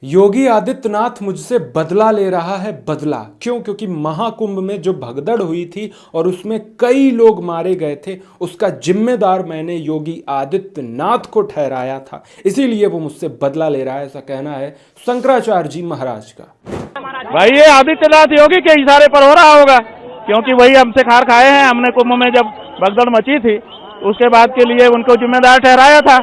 योगी आदित्यनाथ मुझसे बदला ले रहा है बदला। क्यों? क्योंकि महाकुंभ में जो भगदड़ हुई थी और उसमें कई लोग मारे गए थे, उसका जिम्मेदार मैंने योगी आदित्यनाथ को ठहराया था, इसीलिए वो मुझसे बदला ले रहा है, ऐसा कहना है शंकराचार्य जी महाराज का। भाई ये आदित्यनाथ योगी के इशारे पर हो रहा होगा, क्योंकि वही हमसे खार खाए हैं। हमने कुंभ में जब भगदड़ मची थी उसके बाद के लिए उनको जिम्मेदार ठहराया था।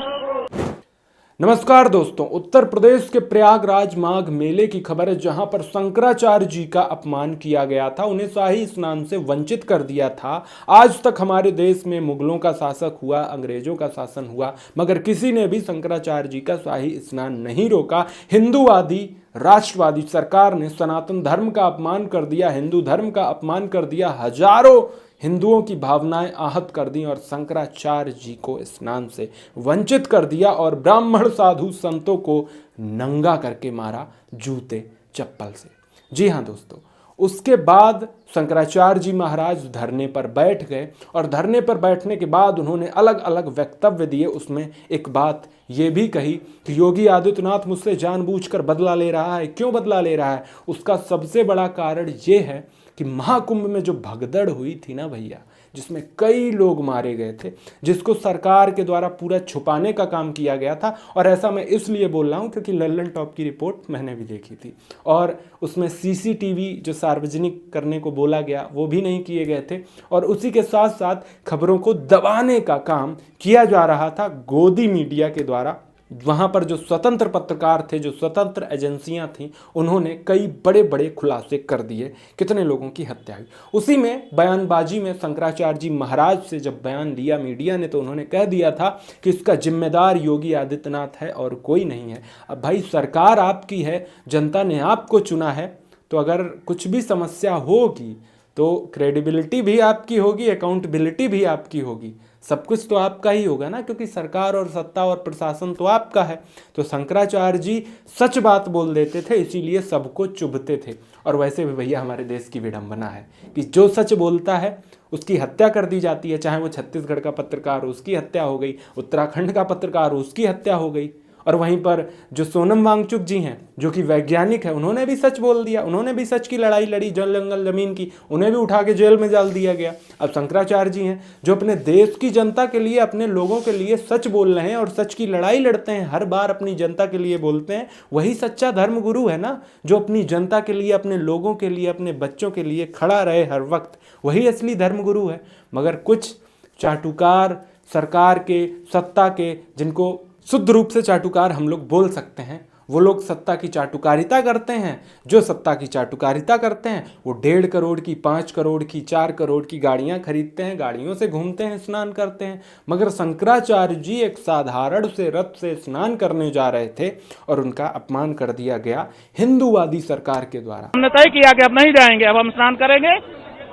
नमस्कार दोस्तों, उत्तर प्रदेश के प्रयागराज माघ मेले की खबर है, जहां पर शंकराचार्य जी का अपमान किया गया था, उन्हें शाही स्नान से वंचित कर दिया था। आज तक हमारे देश में मुगलों का शासक हुआ, अंग्रेजों का शासन हुआ, मगर किसी ने भी शंकराचार्य जी का शाही स्नान नहीं रोका। हिंदूवादी राष्ट्रवादी सरकार ने सनातन धर्म का अपमान कर दिया, हिंदू धर्म का अपमान कर दिया, हजारों हिंदुओं की भावनाएं आहत कर दी और शंकराचार्य जी को स्नान से वंचित कर दिया और ब्राह्मण साधु संतों को नंगा करके मारा जूते चप्पल से। जी हाँ दोस्तों, उसके बाद शंकराचार्य जी महाराज धरने पर बैठ गए और धरने पर बैठने के बाद उन्होंने अलग अलग वक्तव्य दिए। उसमें एक बात ये भी कही कि योगी आदित्यनाथ मुझसे जानबूझकर बदला ले रहा है। क्यों बदला ले रहा है? उसका सबसे बड़ा कारण ये है कि महाकुंभ में जो भगदड़ हुई थी ना भैया, जिसमें कई लोग मारे गए थे, जिसको सरकार के द्वारा पूरा छुपाने का काम किया गया था। और ऐसा मैं इसलिए बोल रहा हूँ क्योंकि लल्लन टॉप की रिपोर्ट मैंने भी देखी थी और उसमें सीसीटीवी जो सार्वजनिक करने को बोला गया वो भी नहीं किए गए थे, और उसी के साथ साथ खबरों को दबाने का काम किया जा रहा था गोदी मीडिया के द्वारा। वहाँ पर जो स्वतंत्र पत्रकार थे, जो स्वतंत्र एजेंसियां थीं, उन्होंने कई बड़े बड़े खुलासे कर दिए, कितने लोगों की हत्या हुई। उसी में बयानबाजी में शंकराचार्य जी महाराज से जब बयान लिया मीडिया ने, तो उन्होंने कह दिया था कि इसका जिम्मेदार योगी आदित्यनाथ है और कोई नहीं है। अब भाई, सरकार आपकी है, जनता ने आपको चुना है, तो अगर कुछ भी समस्या होगी तो क्रेडिबिलिटी भी आपकी होगी, अकाउंटेबिलिटी भी आपकी होगी, सब कुछ तो आपका ही होगा ना, क्योंकि सरकार और सत्ता और प्रशासन तो आपका है। तो शंकराचार्य जी सच बात बोल देते थे, इसीलिए सबको चुभते थे। और वैसे भी भैया हमारे देश की विडंबना है कि जो सच बोलता है उसकी हत्या कर दी जाती है। चाहे वो छत्तीसगढ़ का पत्रकार हो, उसकी हत्या हो गई, उत्तराखंड का पत्रकार हो, उसकी हत्या हो गई। और वहीं पर जो सोनम वांगचुक जी हैं, जो कि वैज्ञानिक है, उन्होंने भी सच बोल दिया, उन्होंने भी सच की लड़ाई लड़ी, जल जंगल जमीन की, उन्हें भी उठा के जेल में डाल दिया गया। अब शंकराचार्य जी हैं जो अपने देश की जनता के लिए, अपने लोगों के लिए सच बोल रहे हैं और सच की लड़ाई लड़ते हैं, हर बार अपनी जनता के लिए बोलते हैं। वही सच्चा धर्म गुरु है ना, जो अपनी जनता के लिए, अपने लोगों के लिए, अपने बच्चों के लिए खड़ा रहे हर वक्त, वही असली धर्म गुरु है। मगर कुछ चाटुकार सरकार के, सत्ता के, जिनको शुद्ध रूप से चाटुकार हम लोग बोल सकते हैं, वो लोग सत्ता की चाटुकारिता करते हैं। जो सत्ता की चाटुकारिता करते हैं वो 1.5 करोड़ की, 5 करोड़ की, 4 करोड़ की गाड़ियां खरीदते हैं, गाड़ियों से घूमते हैं, स्नान करते हैं। मगर शंकराचार्य जी एक साधारण से रथ से स्नान करने जा रहे थे और उनका अपमान कर दिया गया हिंदूवादी सरकार के द्वारा। हमने तय किया कि अब नहीं जाएंगे, अब हम स्नान करेंगे।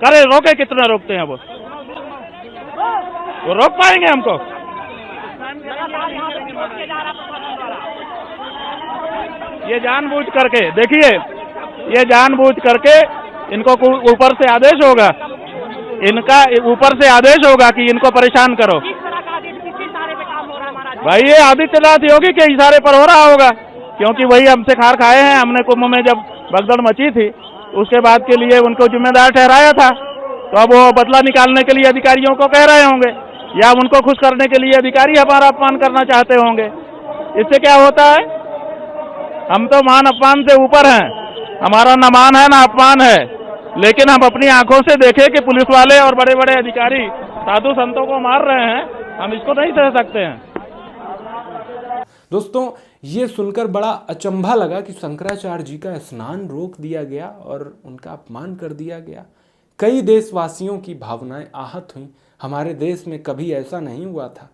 करे रोके, कितना रोकते हैं वो रोक पाएंगे हमको? ये जानबूझ करके, देखिए, ये जानबूझ करके इनको ऊपर से आदेश होगा, इनका ऊपर से आदेश होगा कि इनको परेशान करो। भाई ये आदित्यनाथ योगी के इशारे पर हो रहा होगा, क्योंकि वही हमसे खार खाए हैं। हमने कुंभ में जब भगदड़ मची थी उसके बाद के लिए उनको जिम्मेदार ठहराया था, तो अब वो बदला निकालने के लिए अधिकारियों को कह रहे होंगे, या उनको खुश करने के लिए अधिकारी हमारा अपमान करना चाहते होंगे। इससे क्या होता है? हम तो मान अपमान से ऊपर हैं, हमारा न मान है न अपमान है, लेकिन हम अपनी आंखों से देखें कि पुलिस वाले और बड़े बड़े अधिकारी साधु संतों को मार रहे हैं, हम इसको नहीं सह सकते हैं। दोस्तों, ये सुनकर बड़ा अचंभा लगा कि शंकराचार्य जी का स्नान रोक दिया गया और उनका अपमान कर दिया गया। कई देशवासियों की भावनाएं आहत हुई। हमारे देश में कभी ऐसा नहीं हुआ था।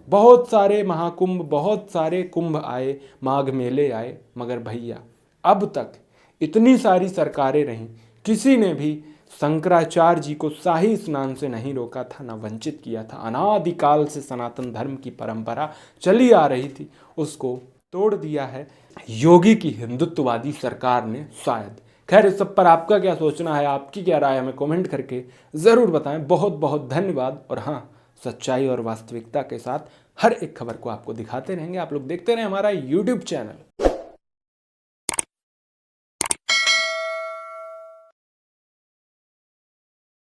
बहुत सारे महाकुंभ, बहुत सारे कुंभ आए, माघ मेले आए, मगर भैया अब तक इतनी सारी सरकारें रहीं, किसी ने भी शंकराचार्य जी को शाही स्नान से नहीं रोका था, ना वंचित किया था। अनादिकाल से सनातन धर्म की परंपरा चली आ रही थी, उसको तोड़ दिया है योगी की हिंदुत्ववादी सरकार ने शायद। खैर, इस सब पर आपका क्या सोचना है, आपकी क्या राय, हमें कमेंट करके ज़रूर बताएं। बहुत बहुत धन्यवाद। और हाँ, सच्चाई और वास्तविकता के साथ हर एक खबर को आपको दिखाते रहेंगे। आप लोग देखते रहें हमारा YouTube चैनल।